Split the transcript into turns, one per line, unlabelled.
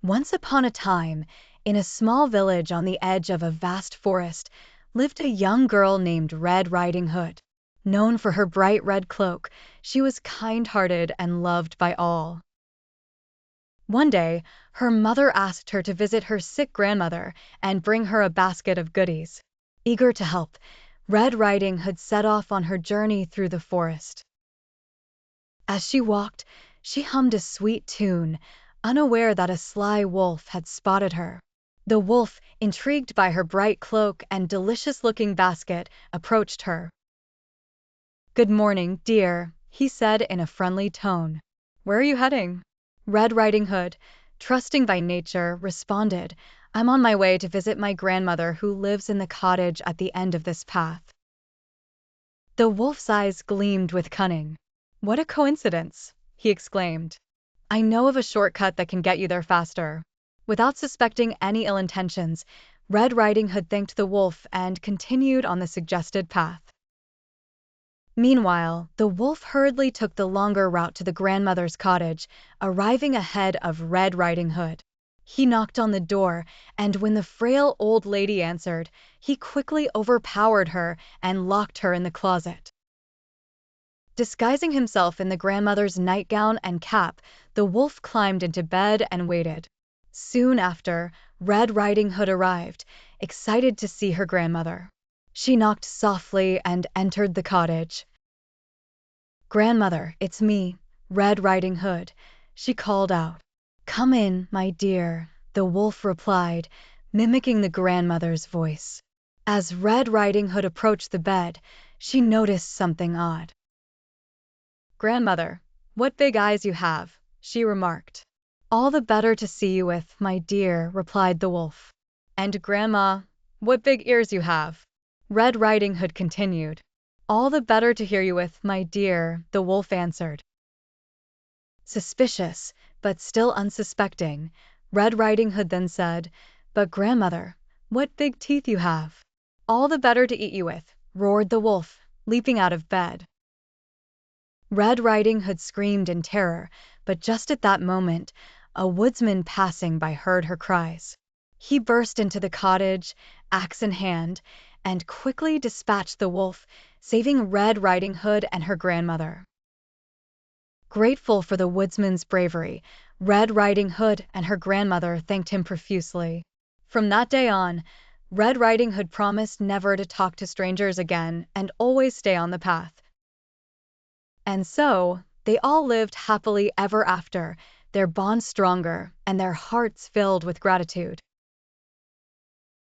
Once upon a time, in a small village on the edge of a vast forest, lived a young girl named Red Riding Hood. Known for her bright red cloak, she was kind-hearted and loved by all. One day, her mother asked her to visit her sick grandmother and bring her a basket of goodies. Eager to help, Red Riding Hood set off on her journey through the forest. As she walked, she hummed a sweet tune, unaware that a sly wolf had spotted her. The wolf, intrigued by her bright cloak and delicious-looking basket, approached her. "Good morning, dear," he said in a friendly tone. "Where are you heading?" Red Riding Hood, trusting by nature, responded, "I'm on my way to visit my grandmother who lives in the cottage at the end of this path." The wolf's eyes gleamed with cunning. "What a coincidence!" he exclaimed. "I know of a shortcut that can get you there faster." Without suspecting any ill intentions, Red Riding Hood thanked the wolf and continued on the suggested path. Meanwhile, the wolf hurriedly took the longer route to the grandmother's cottage, arriving ahead of Red Riding Hood. He knocked on the door, and when the frail old lady answered, he quickly overpowered her and locked her in the closet. Disguising himself in the grandmother's nightgown and cap, the wolf climbed into bed and waited. Soon after, Red Riding Hood arrived, excited to see her grandmother. She knocked softly and entered the cottage. "Grandmother, it's me, Red Riding Hood," she called out. "Come in, my dear," the wolf replied, mimicking the grandmother's voice. As Red Riding Hood approached the bed, she noticed something odd. "Grandmother, what big eyes you have," she remarked. "All the better to see you with, my dear," replied the wolf. "And Grandma, what big ears you have," Red Riding Hood continued. "All the better to hear you with, my dear," the wolf answered. Suspicious, but still unsuspecting, Red Riding Hood then said, "But grandmother, what big teeth you have." "All the better to eat you with," roared the wolf, leaping out of bed. Red Riding Hood screamed in terror, but just at that moment, a woodsman passing by heard her cries. He burst into the cottage, axe in hand, and quickly dispatched the wolf, saving Red Riding Hood and her grandmother. Grateful for the woodsman's bravery, Red Riding Hood and her grandmother thanked him profusely. From that day on, Red Riding Hood promised never to talk to strangers again and always stay on the path. And so, they all lived happily ever after, their bond stronger and their hearts filled with gratitude.